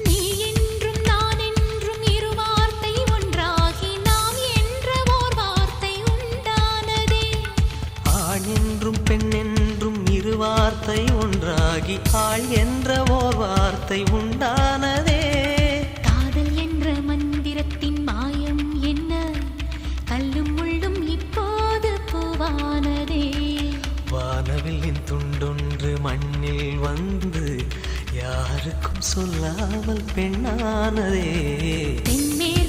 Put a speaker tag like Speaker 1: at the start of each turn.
Speaker 1: நீ என்றும் நான் என்றும் இரு வார்த்தை ஒன்றாகி நாம் என்ற ஓர் வார்த்தை உண்டானதே.
Speaker 2: ஆண் என்றும் பெண் என்றும் இரு வார்த்தை ஒன்றாகி ஆள் என்ற ஓர் வார்த்தை உண்டானதே.
Speaker 1: காதல் என்ற மந்திரத்தின் மாயம் என்ன, கல்லும் முள்ளும் இப்போது பூவானதே.
Speaker 2: வானவில்லின் துண்டொன்று மண்ணில் வந்து யாருக்கும் சொல்லாமல் பெண்ணானதே.
Speaker 1: தென்மேற்கு